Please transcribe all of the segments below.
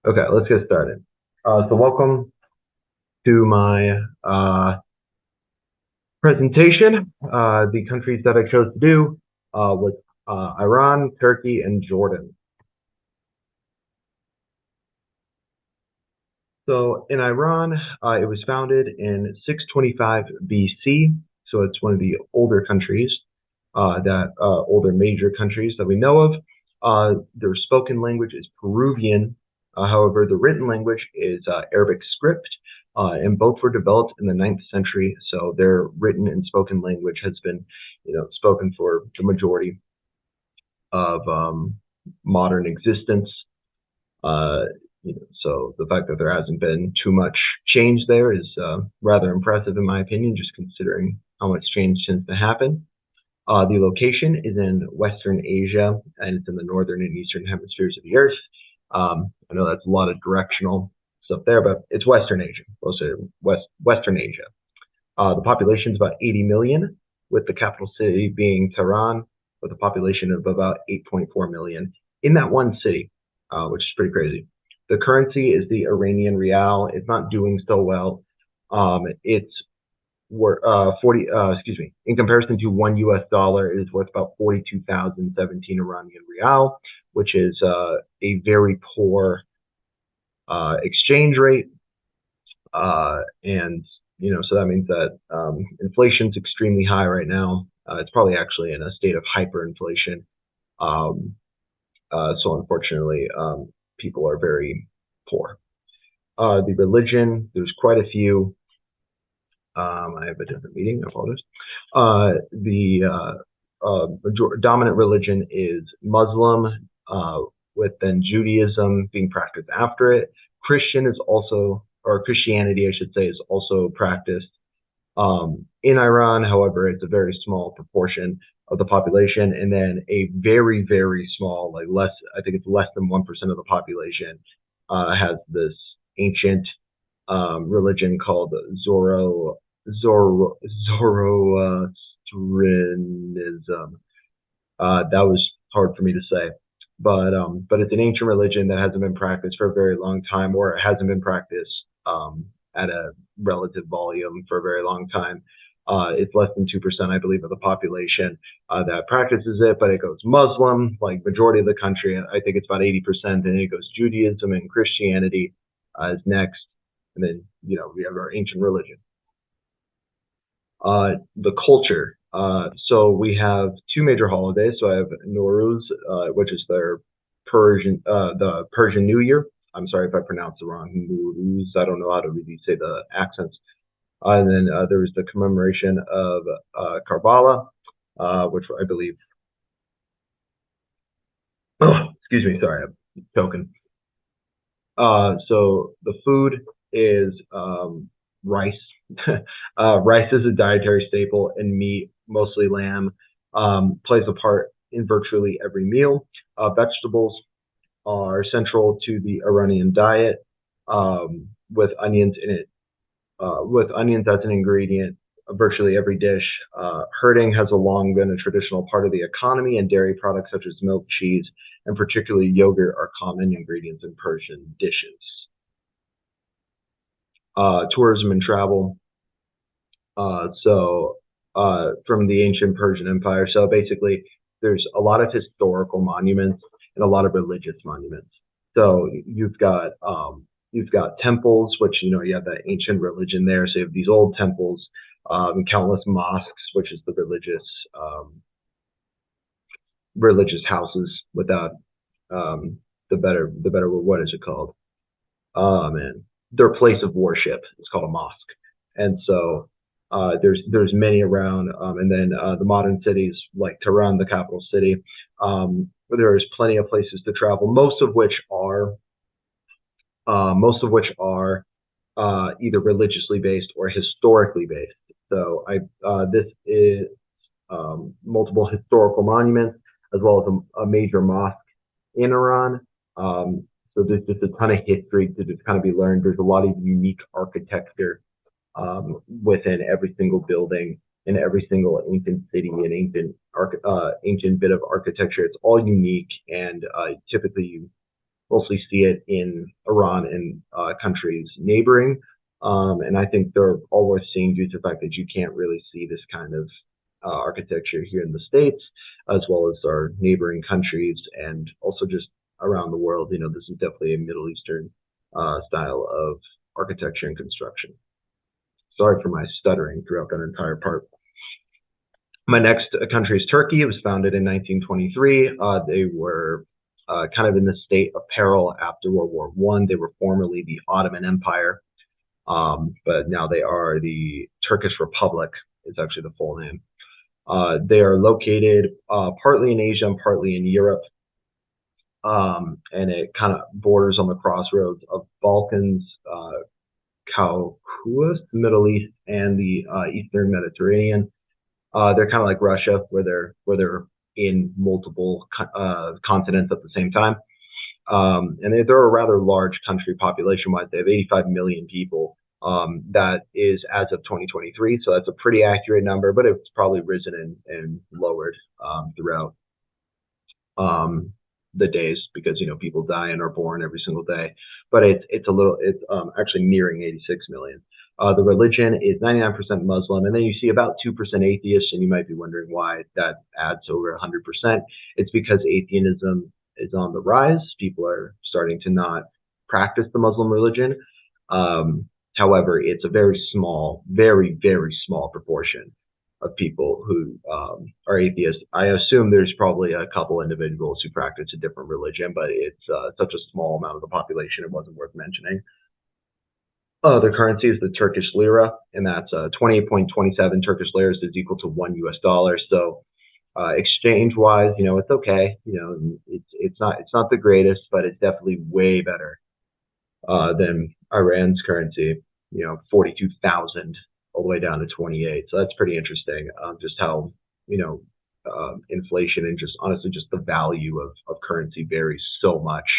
Okay, let's get started. So welcome to my presentation. The countries that I chose to do was Iran, Turkey, and Jordan. So in Iran, it was founded in 625 BC. So it's one of the older countries, older major countries that we know of. Their spoken language is Peruvian. However, the written language is Arabic script, and both were developed in the 9th century. So their written and spoken language has been, spoken for the majority of modern existence. Uh, so the fact that there hasn't been too much change there is rather impressive in my opinion, just considering how much change tends to happen. The location is in Western Asia, and it's in the northern and eastern hemispheres of the Earth. I know that's a lot of directional stuff there, but it's Western Asia, mostly Western Asia. The population is about 80 million, with the capital city being Tehran, with a population of about 8.4 million in that one city, which is pretty crazy. The currency is the Iranian rial. It's not doing so well. It's worth 40. Excuse me. In comparison to one U.S. dollar, it is worth about 42,017 Iranian rial, which is a very poor exchange rate. And so that means that inflation's extremely high right now. It's probably actually in a state of hyperinflation. Um, so unfortunately, people are very poor. The religion, there's quite a few. I have a different meeting. I apologize. The dominant religion is Muslim, with then Judaism being practiced after it. Christianity, I should say, is also practiced in Iran. However, it's a very small proportion of the population, and then a very, very small, like less, I think it's less than 1% of the population has this ancient religion called Zoroastrianism. That was hard for me to say, but it's an ancient religion that hasn't been practiced for a very long time, or it hasn't been practiced at a relative volume for a very long time. It's less than 2%, I believe, of the population that practices it, but it goes Muslim, like majority of the country. I think it's about 80%, and it goes Judaism and Christianity is next, and then we have our ancient religion. The culture. So we have two major holidays. So I have Nowruz, which is the Persian New Year. I'm sorry if I pronounced it wrong. Nowruz. I don't know how to really say the accents. And then there was the commemoration of Karbala, which I believe. Oh, excuse me. Sorry, I'm choking. So the food is rice. Rice is a dietary staple, and meat, mostly lamb, plays a part in virtually every meal. Vegetables are central to the Iranian diet, with onions in it. With onions as an ingredient, virtually every dish. Herding has long been a traditional part of the economy, and dairy products such as milk, cheese, and particularly yogurt are common ingredients in Persian dishes. Tourism and travel. From the ancient Persian Empire. So basically, there's a lot of historical monuments and a lot of religious monuments. So you've got temples, which you have that ancient religion there. So you have these old temples, and countless mosques, which is the religious houses without the better what is it called? Man, their place of worship. It's called a mosque, and so there's many around, and then the modern cities like Tehran, the capital city. There's plenty of places to travel, most of which are either religiously based or historically based. So this is multiple historical monuments as well as a major mosque in Iran. So there's just a ton of history to just kind of be learned. There's a lot of unique architecture within every single building in every single ancient city and ancient bit of architecture. It's all unique, and typically mostly see it in Iran and countries neighboring. And I think they're all worth seeing due to the fact that you can't really see this kind of architecture here in the States, as well as our neighboring countries, and also just around the world. This is definitely a Middle Eastern style of architecture and construction. Sorry for my stuttering throughout that entire part. My next country is Turkey. It was founded in 1923. They were kind of in the state of peril after World War I. They were formerly the Ottoman Empire, but now they are the Turkish Republic, is actually the full name. They are located partly in Asia and partly in Europe, and it kind of borders on the crossroads of Balkans, Caucasus, Middle East, and the Eastern Mediterranean. They're kind of like Russia, where they're in multiple continents at the same time. And they're a rather large country population-wise. They have 85 million people. That is as of 2023, so that's a pretty accurate number, but it's probably risen and lowered throughout the days, because people die and are born every single day. But it's actually nearing 86 million. The religion is 99% Muslim, and then you see about 2% atheists, and you might be wondering why that adds over 100%. It's because atheism is on the rise. People are starting to not practice the Muslim religion. However, it's a very small, very, very small proportion of people who are atheists. I assume there's probably a couple individuals who practice a different religion, but it's such a small amount of the population, it wasn't worth mentioning. The currency is the Turkish lira, and that's 28.27 Turkish liras is equal to $1. So exchange-wise, it's okay. It's not the greatest, but it's definitely way better than Iran's currency. 42,000 all the way down to 28. So that's pretty interesting. Just how inflation and just honestly just the value of currency varies so much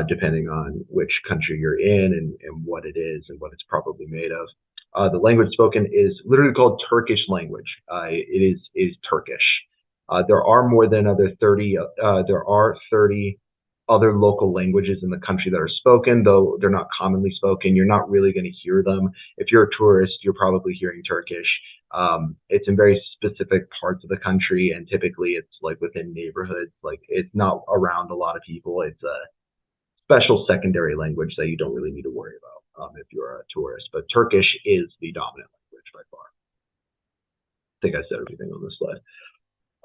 depending on which country you're in and what it is and what it's probably made of. The language spoken is literally called Turkish language. It is Turkish. There are more than 30 other local languages in the country that are spoken, though they're not commonly spoken. You're not really going to hear them. If you're a tourist, you're probably hearing Turkish. It's in very specific parts of the country, and typically it's like within neighborhoods. Like it's not around a lot of people. It's a special secondary language that you don't really need to worry about if you're a tourist. But Turkish is the dominant language by far. I think I said everything on this slide.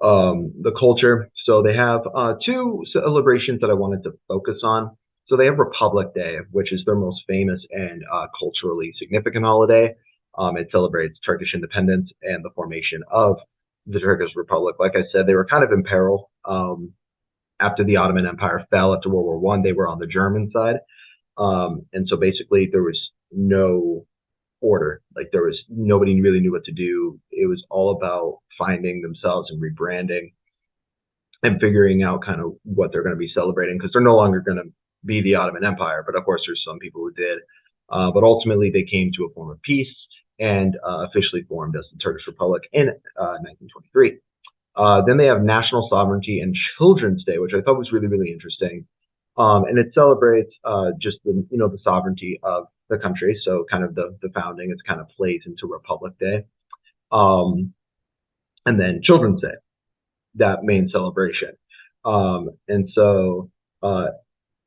The culture. So they have two celebrations that I wanted to focus on. So they have Republic Day, which is their most famous and culturally significant holiday. It celebrates Turkish independence and the formation of the Turkish Republic. Like I said, they were kind of in peril after the Ottoman Empire fell after World War I. They were on the German side, and so basically there was no order. Like there was nobody really knew what to do. It was all about finding themselves and rebranding and figuring out kind of what they're going to be celebrating, because they're no longer going to be the Ottoman Empire. But of course, there's some people who did. But ultimately, they came to a form of peace and officially formed as the Turkish Republic in 1923. Then they have National Sovereignty and Children's Day, which I thought was really, really interesting. And it celebrates just the sovereignty of the country. So kind of the founding, it's kind of plays into Republic Day. And then Children's Day, that main celebration. And so,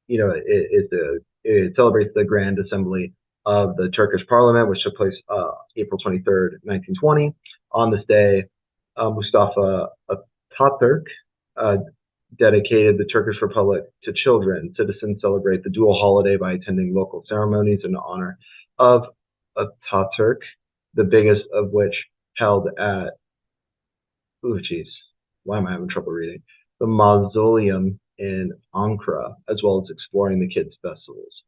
it celebrates the Grand Assembly of the Turkish Parliament, which took place April 23rd, 1920. On this day, Mustafa Atatürk dedicated the Turkish Republic to children. Citizens celebrate the dual holiday by attending local ceremonies in honor of Atatürk, the biggest of which held at, why am I having trouble reading? The mausoleum in Ankara, as well as exploring the kids' festivals.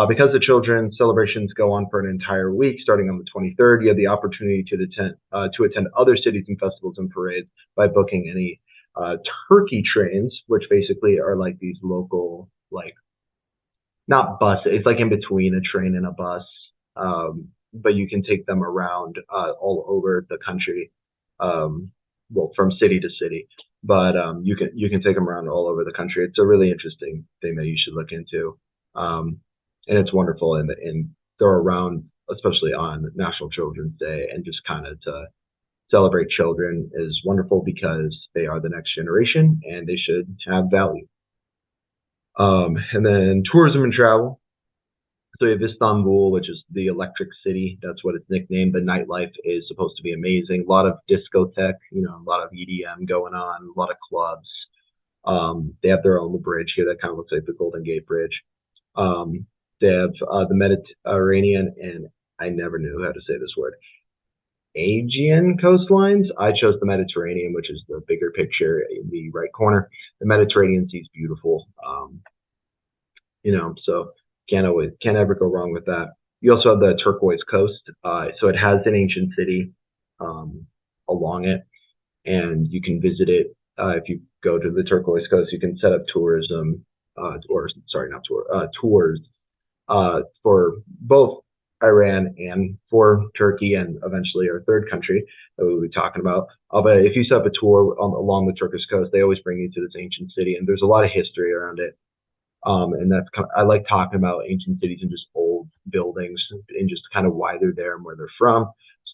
Because the children's celebrations go on for an entire week, starting on the 23rd, you have the opportunity to attend other cities and festivals and parades by booking any turkey trains, which basically are like these local, like, not buses. It's like in between a train and a bus, but you can take them around all over the country, from city to city. but you can take them around all over the country. It's a really interesting thing that you should look into, um, and it's wonderful. And they're around, especially on National Children's Day, and just kind of to celebrate children is wonderful because they are the next generation and they should have value. And then tourism and travel. So you have Istanbul, which is the Electric City. That's what it's nicknamed. The nightlife is supposed to be amazing. A lot of discotheque, a lot of EDM going on, a lot of clubs. They have their own bridge here that kind of looks like the Golden Gate Bridge. Um, they have the Mediterranean, and I never knew how to say this word, Aegean coastlines. I chose the Mediterranean, which is the bigger picture in the right corner. The Mediterranean Sea is beautiful. So can't ever go wrong with that. You also have the turquoise coast, so it has an ancient city along it, and you can visit it if you go to the turquoise coast. You can set up tourism, or sorry, not tours for both Iran and for Turkey, and eventually our third country that we'll be talking about. But if you set up a tour along the Turkish coast, they always bring you to this ancient city, and there's a lot of history around it. And I like talking about ancient cities and just old buildings and just kind of why they're there and where they're from.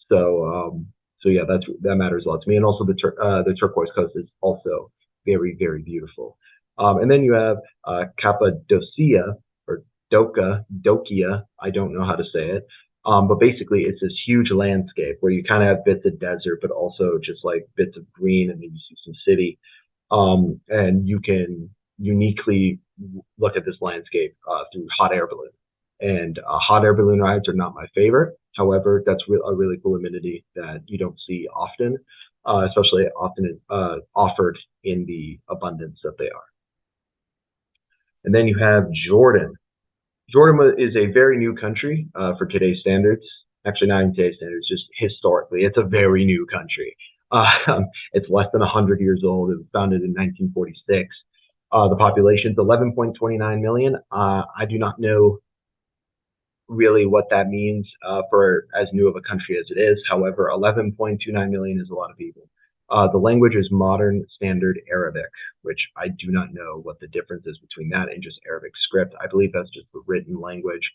So yeah, that matters a lot to me. And also the turquoise coast is also very, very beautiful. And then you have Cappadocia, or Dokia. I don't know how to say it. But basically, it's this huge landscape where you kind of have bits of desert, but also just like bits of green, and then you see some city. And you can uniquely look at this landscape through hot air balloon. And hot air balloon rides are not my favorite. However, that's a really cool amenity that you don't see often, especially often offered in the abundance that they are. And then you have Jordan. Jordan is a very new country for today's standards. Actually, not in today's standards, just historically. It's a very new country. It's less than 100 years old. It was founded in 1946. The population is 11.29 million. I do not know really what that means for as new of a country as it is. However, 11.29 million is a lot of people. The language is modern standard Arabic, which I do not know what the difference is between that and just Arabic script. I believe that's just the written language.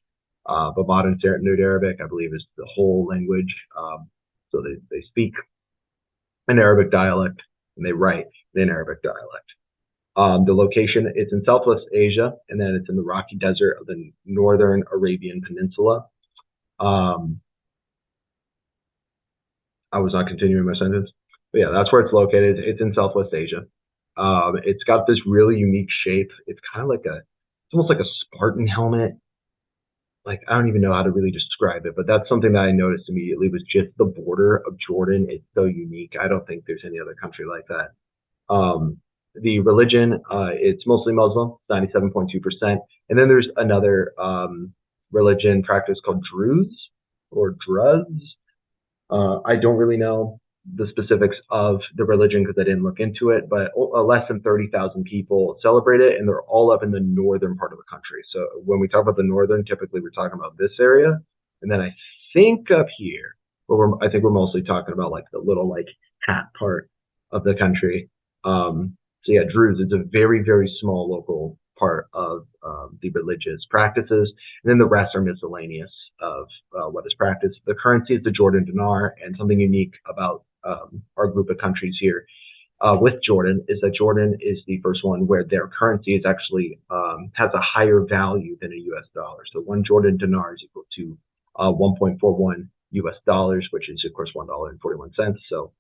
But modern standard Arabic, I believe, is the whole language. So they speak an Arabic dialect and they write in Arabic dialect. The location, it's in Southwest Asia, and then it's in the rocky desert of the northern Arabian Peninsula. I was not continuing my sentence, but yeah, that's where it's located. It's in Southwest Asia. It's got this really unique shape. It's kind of like it's almost like a Spartan helmet. Like, I don't even know how to really describe it, but that's something that I noticed immediately was just the border of Jordan. It's so unique. I don't think there's any other country like that. The religion, it's mostly Muslim, 97.2%. And then there's another religion practice called Druze or Druze. I don't really know the specifics of the religion because I didn't look into it, but less than 30,000 people celebrate it, and they're all up in the northern part of the country. So when we talk about the northern, typically we're talking about this area. And then I think up here, I think we're mostly talking about like the little like hat part of the country. So yeah, Druze is a very, very small local part of the religious practices. And then the rest are miscellaneous of what is practiced. The currency is the Jordan dinar, and something unique about our group of countries here with Jordan is that Jordan is the first one where their currency is actually has a higher value than a US dollar. So one Jordan dinar is equal to 1.41 US dollars, which is of course $1.41. So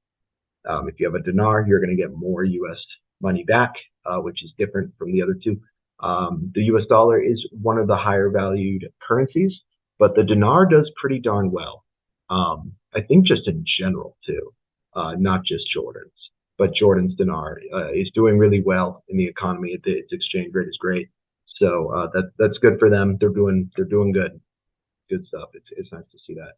if you have a dinar, you're going to get more US money back, which is different from the other two. The US dollar is one of the higher valued currencies, but the dinar does pretty darn well. I think just in general too, not just Jordan's, but Jordan's dinar is doing really well in the economy. Its exchange rate is great, so that's good for them. They're doing good stuff. It's nice to see that.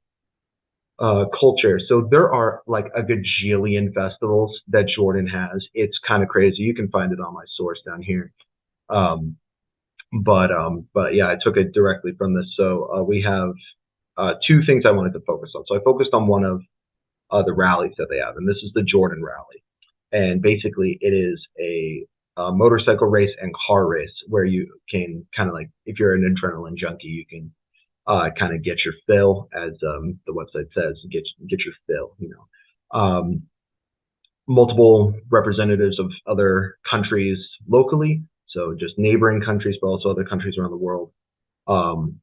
Culture. So there are like a gajillion festivals that Jordan has. It's kind of crazy. You can find it on my source down here. Um, but yeah, I took it directly from this. So we have two things I wanted to focus on. So I focused on one of the rallies that they have, and this is the Jordan rally. and basically it is a motorcycle race and car race where you can kind of like, if you're an adrenaline junkie, you can kind of get your fill, as the website says, get your fill. Multiple representatives of other countries locally, so just neighboring countries, but also other countries around the world, um,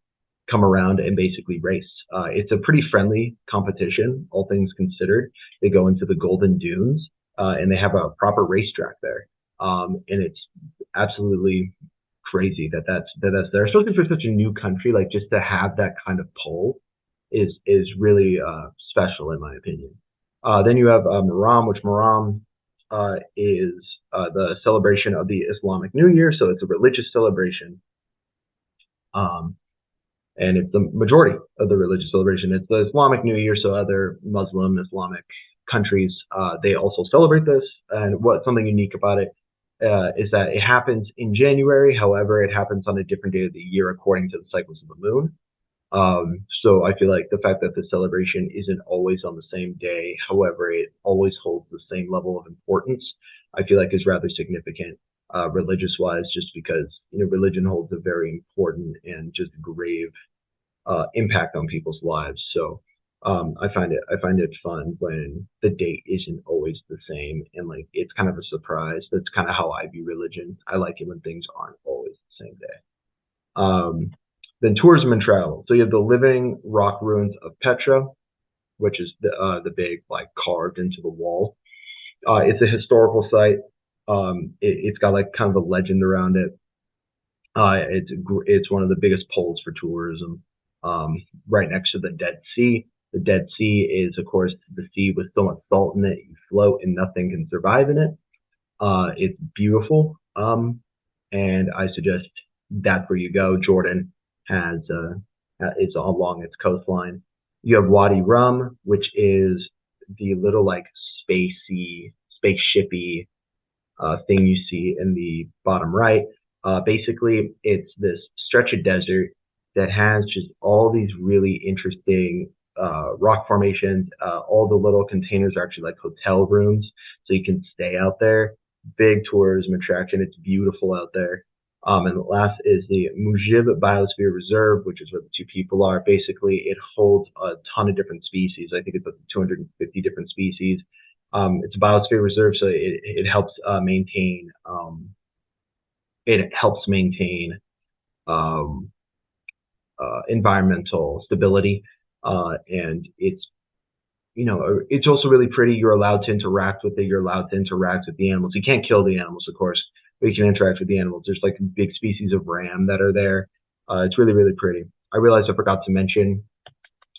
come around and basically race. It's a pretty friendly competition, all things considered. They go into the Golden Dunes, and they have a proper racetrack there, and it's absolutely crazy that's there, especially for such a new country. Like, just to have that kind of pull is really special in my opinion. Then you have Muharram, which Muharram is the celebration of the Islamic New Year, so it's a religious celebration. Um, and it's the majority of the religious celebration. It's the Islamic New Year, so other Muslim Islamic countries, they also celebrate this. And what's something unique about it is that it happens in January. However, it happens on a different day of the year according to the cycles of the moon. So I feel like the fact that the celebration isn't always on the same day, however, it always holds the same level of importance, I feel like is rather significant, religious wise, just because, religion holds a very important and just grave impact on people's lives. So I find it fun when the date isn't always the same, and like it's kind of a surprise. That's kind of how I view religion. I like it when things aren't always the same day. Um, then tourism and travel. So you have the living rock ruins of Petra, which is the big, like, carved into the wall. It's a historical site. It's got like kind of a legend around it. It's one of the biggest pulls for tourism. Right next to the Dead Sea. The Dead Sea is, of course, the sea with so much salt in it. You float and nothing can survive in it. It's beautiful, and I suggest that's where you go. Jordan has it's all along its coastline. You have Wadi Rum, which is the little, like, spaceshipy thing you see in the bottom right. Basically, it's this stretch of desert that has just all these really interesting rock formations. All the little containers are actually like hotel rooms, so you can stay out there. Big tourism attraction. It's beautiful out there. And the last is the Mujib Biosphere Reserve, which is where the two people are. Basically, it holds a ton of different species. I think it's up to 250 different species. It's a biosphere reserve, so it helps maintain um, environmental stability, and it's also really pretty. You're allowed to interact with it. You're allowed to interact with the animals. You can't kill the animals, of course, but you can interact with the animals. There's like big species of ram that are there. It's really, really pretty. I realized I forgot to mention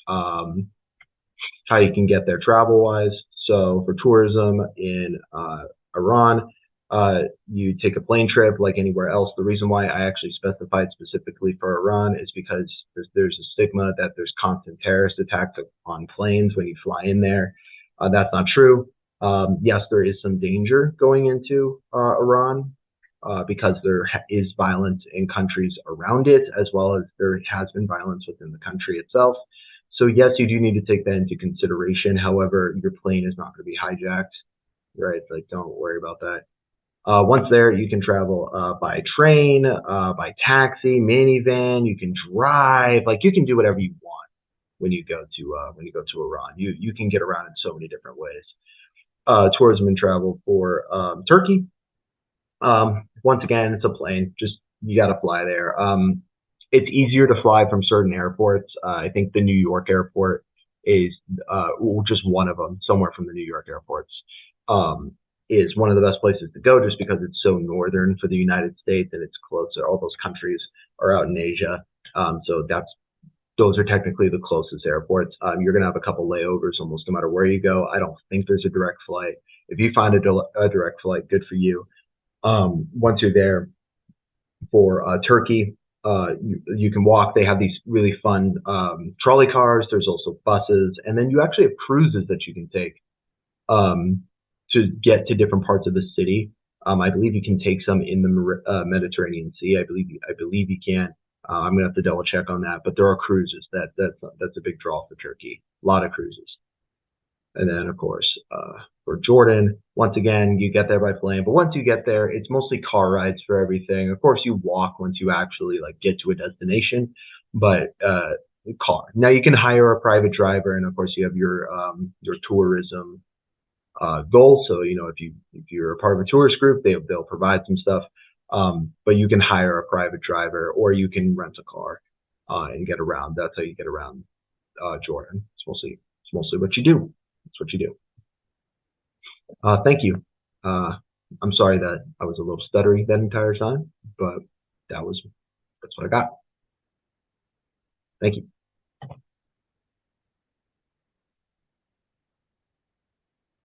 um, how you can get there travel wise. So for tourism in Iran, you take a plane trip like anywhere else. The reason why I actually specified specifically for Iran is because there's a stigma that there's constant terrorist attacks on planes when you fly in there. That's not true. Yes, there is some danger going into Iran because there is violence in countries around it, as well as there has been violence within the country itself. So yes, you do need to take that into consideration. However, your plane is not going to be hijacked, right? Like, don't worry about that. Once there, you can travel by train, by taxi, minivan. You can drive. Like, you can do whatever you want when you go to Iran. You can get around in so many different ways. Tourism and travel for Turkey. Once again, it's a plane. Just, you got to fly there. It's easier to fly from certain airports. I think the New York airport is just one of them. Somewhere from the New York airports is one of the best places to go, just because it's so northern for the United States and it's closer. All those countries are out in Asia, so those are technically the closest airports. You're gonna have a couple layovers almost no matter where you go. I don't think there's a direct flight. If you find a direct flight, good for you. Once you're there for Turkey, you can walk. They have these really fun trolley cars. There's also buses, and then you actually have cruises that you can take um, to get to different parts of the city. I believe you can take some in the Mediterranean Sea. I believe you can. I'm gonna have to double check on that, but there are cruises. That's a big draw for Turkey. A lot of cruises. And then, of course, for Jordan, once again, you get there by plane. But once you get there, it's mostly car rides for everything. Of course, you walk once you actually like get to a destination, but car. Now you can hire a private driver, and of course, you have your tourism goal. So if you're a part of a tourist group, they'll provide some stuff. But you can hire a private driver, or you can rent a car and get around. That's how you get around Jordan. It's mostly what you do. That's what you do. Thank you. I'm sorry that I was a little stuttery that entire time, but that's what I got. Thank you.